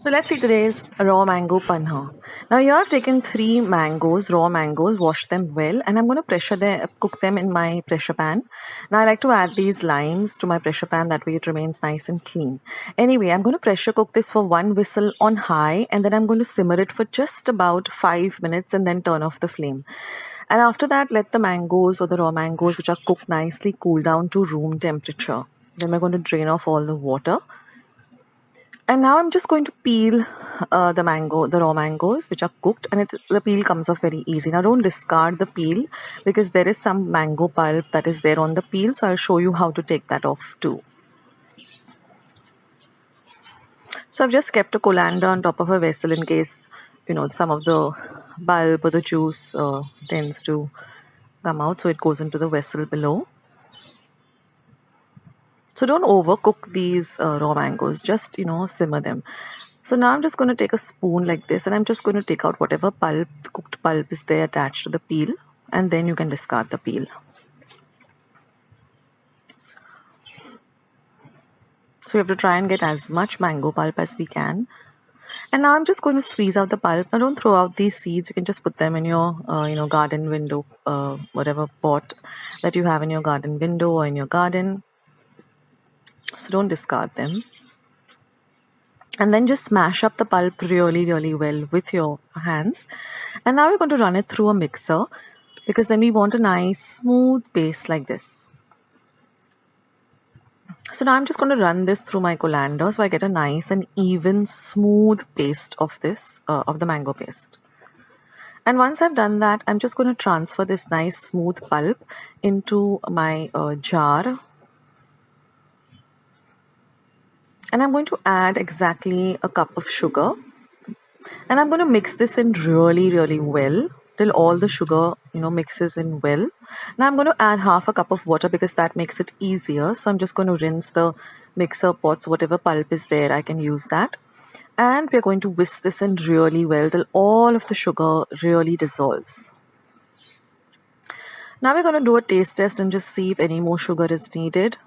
So let's see today's raw mango panha. Now here I've taken 3 mangoes, raw mangoes, washed them well, and I'm going to cook them in my pressure pan. Now I like to add these limes to my pressure pan, that way it remains nice and clean. Anyway, I'm going to pressure cook this for 1 whistle on high, and then I'm going to simmer it for just about 5 minutes and then turn off the flame. And after that, let the mangoes or the raw mangoes which are cooked nicely cool down to room temperature. Then we're going to drain off all the water. And now I'm just going to peel the raw mangoes which are cooked, and the peel comes off very easy. Now don't discard the peel because there is some mango pulp that is there on the peel, so I'll show you how to take that off too. So I've just kept a colander on top of a vessel in case, some of the pulp or the juice tends to come out, so it goes into the vessel below. So don't overcook these raw mangoes, just, simmer them. So now I'm just going to take a spoon like this, and I'm just going to take out whatever cooked pulp is there attached to the peel, and then you can discard the peel. So we have to try and get as much mango pulp as we can. And now I'm just going to squeeze out the pulp. Now don't throw out these seeds. You can just put them in your, garden window, whatever pot that you have in your garden window or in your garden. So don't discard them. And then just smash up the pulp really, really well with your hands. And now we're going to run it through a mixer, because then we want a nice smooth paste like this. So now I'm just going to run this through my colander so I get a nice and even smooth paste of this, of the mango paste. And once I've done that, I'm just going to transfer this nice smooth pulp into my jar. And I'm going to add exactly a cup of sugar. And I'm going to mix this in really, really well till all the sugar, mixes in well. Now I'm going to add half a cup of water because that makes it easier. So I'm just going to rinse the mixer pots, whatever pulp is there, I can use that. And we're going to whisk this in really well till all of the sugar really dissolves. Now we're going to do a taste test and just see if any more sugar is needed.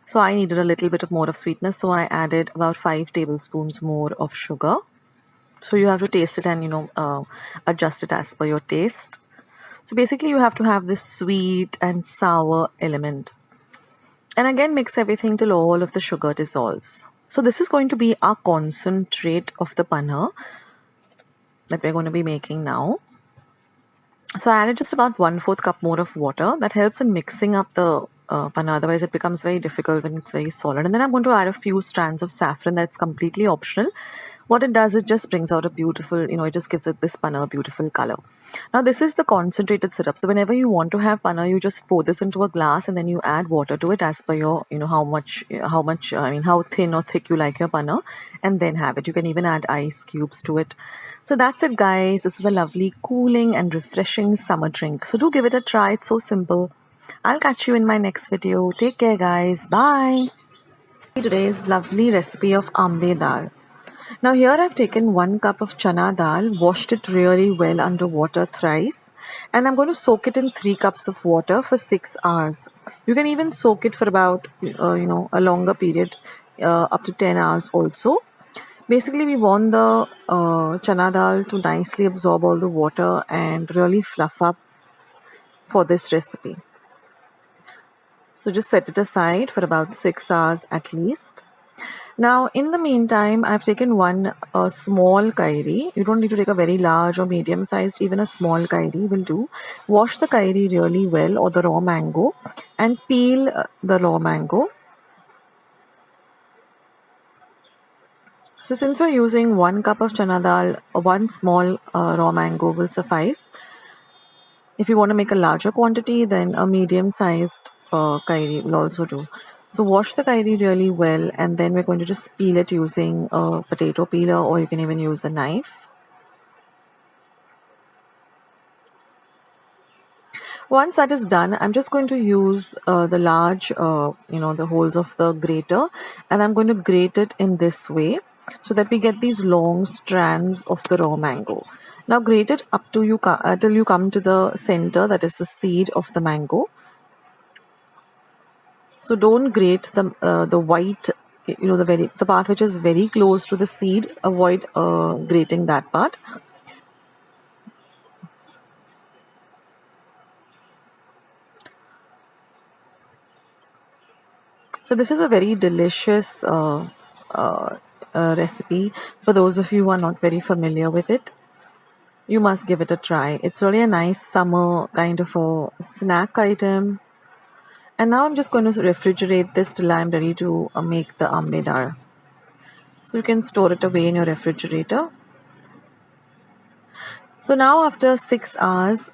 So I needed a little bit more of sweetness, so I added about 5 tablespoons more of sugar. So you have to taste it and, adjust it as per your taste. So basically you have to have this sweet and sour element. And again, mix everything till all of the sugar dissolves. So this is going to be our concentrate of the panha that we're going to be making now. So I added just about 1/4 cup more of water. That helps in mixing up the panha, otherwise it becomes very difficult when it's very solid. And then I'm going to add a few strands of saffron. That's completely optional. What it does, it just brings out a beautiful, it just gives this panha a beautiful color. Now this is the concentrated syrup. So whenever you want to have panha, you just pour this into a glass and then you add water to it as per your, how thin or thick you like your panha, and then have it. You can even add ice cubes to it. So that's it, guys. This is a lovely, cooling and refreshing summer drink. So do give it a try. It's so simple. I'll catch you in my next video. Take care, guys. Bye. Today's lovely recipe of AMBE DAL. Now here I've taken 1 cup of chana dal, washed it really well under water thrice, and I'm going to soak it in 3 cups of water for 6 hours. You can even soak it for about, a longer period, up to 10 hours also. Basically, we want the chana dal to nicely absorb all the water and really fluff up for this recipe. So just set it aside for about 6 hours at least. Now, in the meantime, I've taken one small kairi. You don't need to take a very large or medium sized, even a small kairi will do. Wash the kairi really well, or the raw mango, and peel the raw mango. So since we're using 1 cup of chana dal, 1 small raw mango will suffice. If you want to make a larger quantity, then a medium sized kairi will also do. So wash the kairi really well, and then we're going to just peel it using a potato peeler, or you can even use a knife. Once that is done, I'm just going to use the large, the holes of the grater, and I'm going to grate it in this way so that we get these long strands of the raw mango. Now grate it up to till you come to the center, that is the seed of the mango. So don't grate the white the part which is very close to the seed. Avoid grating that part. So this is a very delicious recipe. For those of you who are not very familiar with it, you must give it a try. It's really a nice summer kind of a snack item. And now I'm just going to refrigerate this till I'm ready to make the AMBE DAL. So you can store it away in your refrigerator. So now after 6 hours,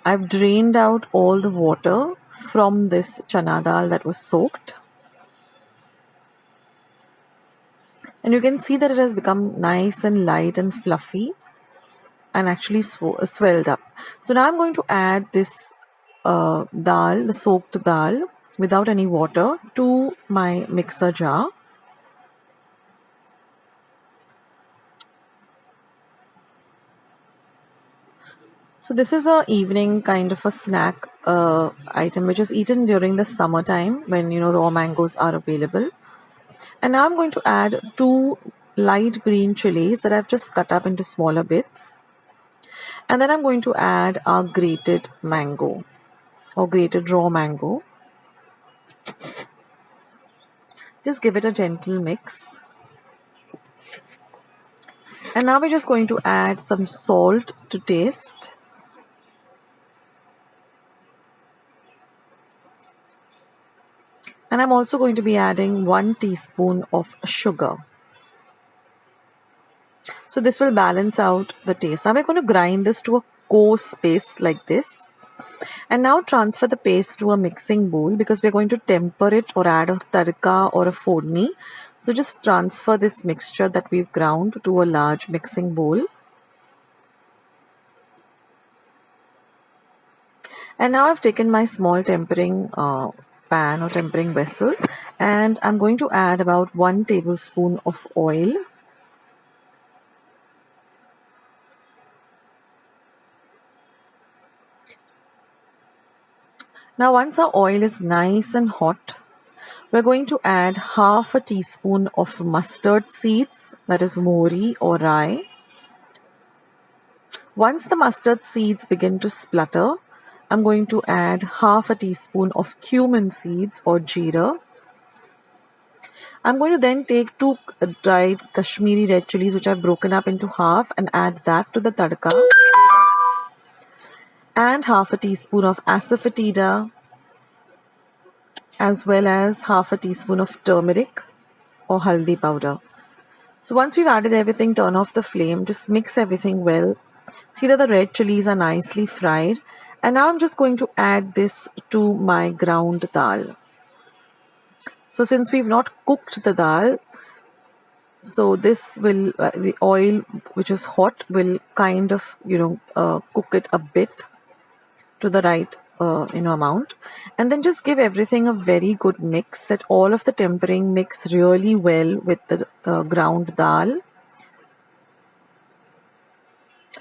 I've drained out all the water from this chana dal that was soaked. And you can see that it has become nice and light and fluffy and actually swelled up. So now I'm going to add this dal, the soaked dal, without any water, to my mixer jar. So this is a evening kind of a snack item which is eaten during the summertime when raw mangoes are available. And now I'm going to add 2 light green chilies that I've just cut up into smaller bits. And then I'm going to add our grated mango or grated raw mango. Just give it a gentle mix. And now we're just going to add some salt to taste. And I'm also going to be adding 1 teaspoon of sugar. So this will balance out the taste. Now we're going to grind this to a coarse paste like this. And now transfer the paste to a mixing bowl because we're going to temper it or add a tadka or a fodni. So just transfer this mixture that we've ground to a large mixing bowl. And now I've taken my small tempering pan or tempering vessel and I'm going to add about 1 tablespoon of oil. Now once our oil is nice and hot, we're going to add half a teaspoon of mustard seeds, that is mori or rye. Once the mustard seeds begin to splutter, I'm going to add half a teaspoon of cumin seeds or jeera. I'm going to then take 2 dried Kashmiri red chilies which I've broken up into half and add that to the tadka. And half a teaspoon of asafoetida as well as half a teaspoon of turmeric or haldi powder. So once we've added everything, turn off the flame, just mix everything well. See that the red chilies are nicely fried. And now I'm just going to add this to my ground dal. So since we've not cooked the dal, so this will, the oil which is hot will kind of, cook it a bit to the right amount. And then just give everything a very good mix. Let all of the tempering mix really well with the ground dal.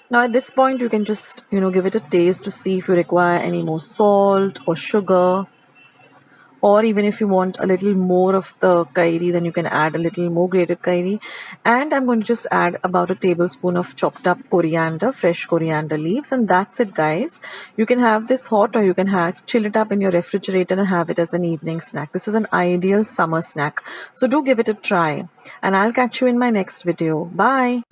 Now at this point you can just give it a taste to see if you require any more salt or sugar, or even if you want a little more of the kairi, then you can add a little more grated kairi. And I'm going to just add about a tablespoon of chopped up coriander, fresh coriander leaves, and that's it, guys. You can have this hot or you can chill it up in your refrigerator and have it as an evening snack. This is an ideal summer snack, so do give it a try, and I'll catch you in my next video. Bye.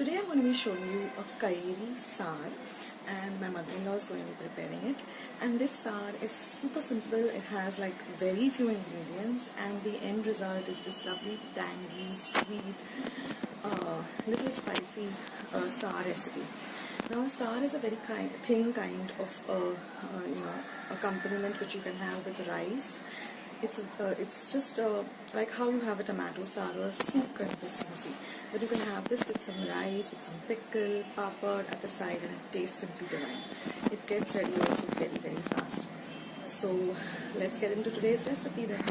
Today I'm going to be showing you a KAIRI saar, and my mother-in-law is going to be preparing it. And this saar is super simple. It has like very few ingredients, and the end result is this lovely, tangy, sweet, little spicy saar recipe. Now, saar is a very thin kind of accompaniment which you can have with rice. It's just like how you have a tomato saar or a soup consistency, but you can have this with some rice, with some pickle, papad at the side, and it tastes simply divine. It gets ready also very fast. So let's get into today's recipe then.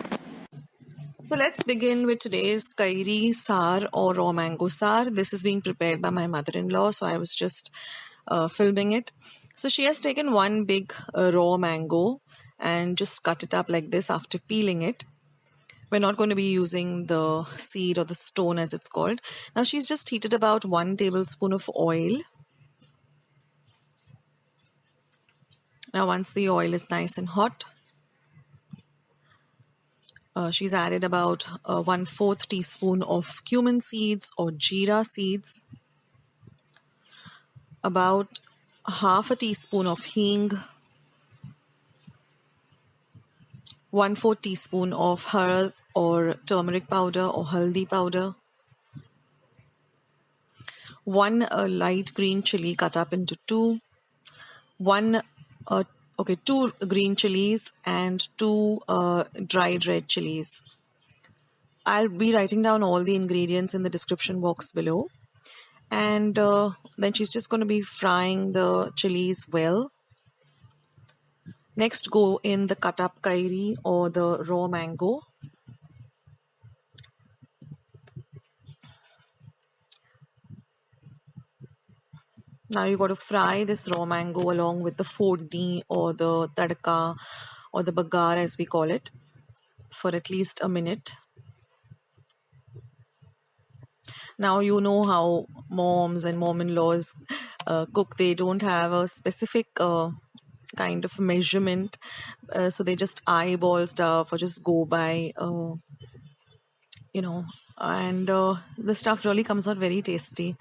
So let's begin with today's KAIRI saar or raw mango saar. This is being prepared by my mother-in-law, so I was just filming it. So she has taken one big raw mango and just cut it up like this after peeling it. We're not going to be using the seed or the stone as it's called. Now she's just heated about 1 tablespoon of oil. Now once the oil is nice and hot, she's added about 1/4 teaspoon of cumin seeds or jeera seeds, about half a teaspoon of hing, 1/4 teaspoon of hard or turmeric powder or haldi powder, 1 light green chili cut up into 2, 2 green chilies, and 2 dried red chilies. I'll be writing down all the ingredients in the description box below. And then she's just going to be frying the chilies well. Next, go in the cut up KAIRI or the raw mango. Now you got to fry this raw mango along with the fodni or the tadka or the bagar as we call it for at least a minute. Now you know how moms and mom-in-laws cook. They don't have a specific kind of measurement, so they just eyeball stuff or just go by and the stuff really comes out very tasty.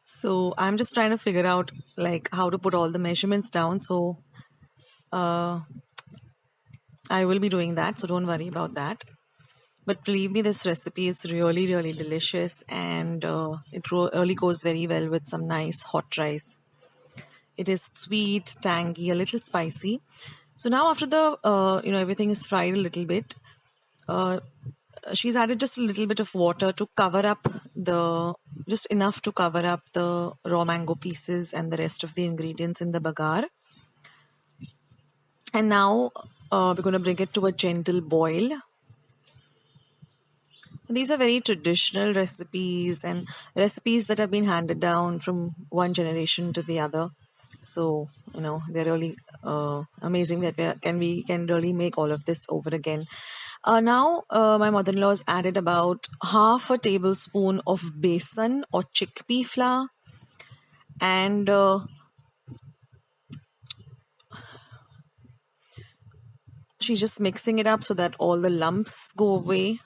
So I'm just trying to figure out like how to put all the measurements down, so I will be doing that, so don't worry about that. But believe me, this recipe is really delicious, and it really goes very well with some nice hot rice. It is sweet, tangy, a little spicy. So now after the everything is fried a little bit, she's added just a little bit of water to cover up just enough to cover up the raw mango pieces and the rest of the ingredients in the bagar. And now we're going to bring it to a gentle boil. These are very traditional recipes and recipes that have been handed down from one generation to the other. So, they're really amazing that we can really make all of this over again. Now, my mother-in-law has added about half a tablespoon of besan or chickpea flour, and she's just mixing it up so that all the lumps go away,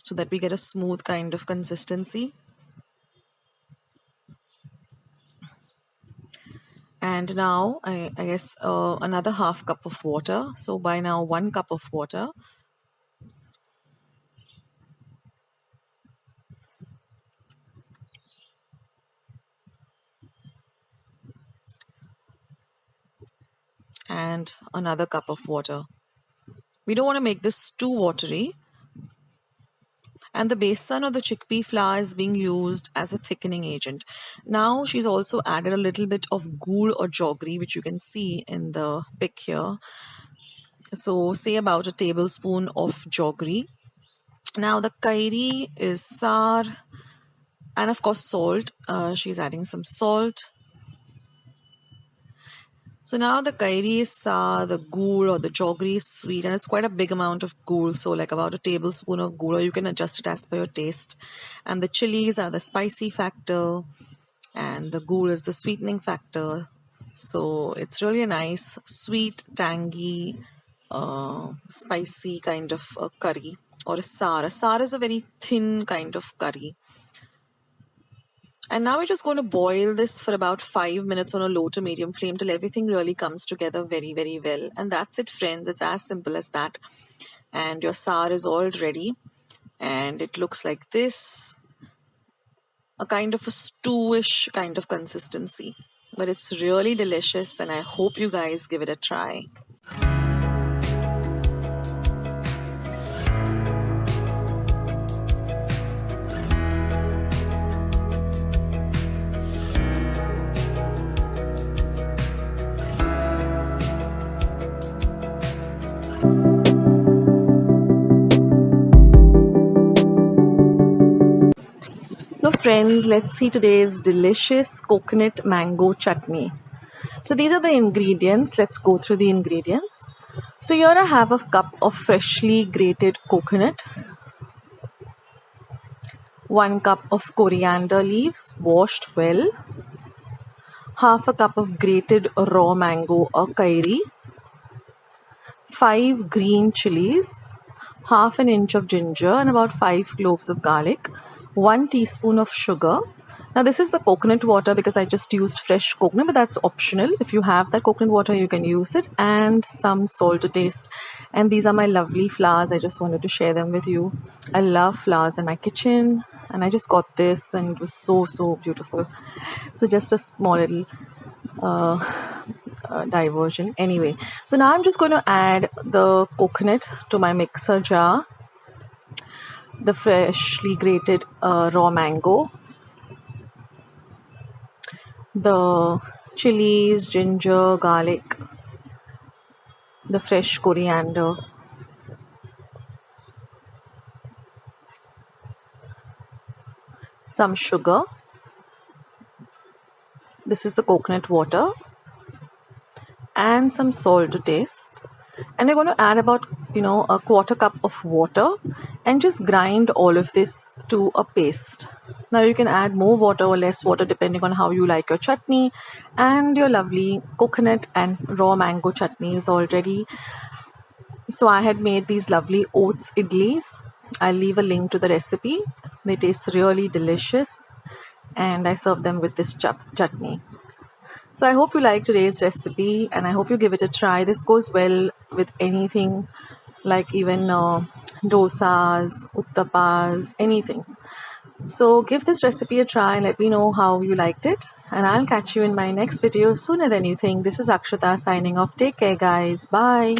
so that we get a smooth kind of consistency. And now I guess another half cup of water. So by now 1 cup of water. And another cup of water. We don't want to make this too watery. And the besan or the chickpea flour is being used as a thickening agent. Now she's also added a little bit of gur or jaggery, which you can see in the pic here. So say about a tablespoon of jaggery. Now the KAIRI is saar, and of course salt. She's adding some salt. So now the KAIRI is sour, the gur or the jaggery is sweet, and it's quite a big amount of gur, so like about a tablespoon of gur, or you can adjust it as per your taste. And the chilies are the spicy factor, and the gur is the sweetening factor. So it's really a nice, sweet, tangy, spicy kind of curry or a saar. A saar is a very thin kind of curry. And now we're just going to boil this for about 5 minutes on a low to medium flame till everything really comes together very, very well. And that's it, friends. It's as simple as that. And your saar is all ready. And it looks like this. A kind of a stewish kind of consistency. But it's really delicious and I hope you guys give it a try. So friends, let's see today's delicious coconut mango chutney. So these are the ingredients. Let's go through the ingredients. So here I have a cup of freshly grated coconut, 1 cup of coriander leaves washed well, half a cup of grated raw mango or KAIRI, 5 green chilies, half an inch of ginger and about 5 cloves of garlic, 1 teaspoon of sugar. Now this is the coconut water because I just used fresh coconut, but that's optional. If you have that coconut water, you can use it, and some salt to taste. And these are my lovely flowers. I just wanted to share them with you. I love flowers in my kitchen, and I just got this and it was so beautiful. So just a small little diversion. Anyway, so now I'm just going to add the coconut to my mixer jar, the freshly grated raw mango, the chilies, ginger, garlic, the fresh coriander, some sugar, this is the coconut water, and some salt to taste. And we're going to add about a quarter cup of water and just grind all of this to a paste. Now you can add more water or less water depending on how you like your chutney, and your lovely coconut and raw mango chutney is all ready. So I had made these lovely oats idlis. I'll leave a link to the recipe. They taste really delicious and I serve them with this chutney. So I hope you like today's recipe and I hope you give it a try. This goes well with anything, like even dosas, uttapas, anything. So give this recipe a try and let me know how you liked it. And I'll catch you in my next video sooner than you think. This is Akshata signing off. Take care guys. Bye.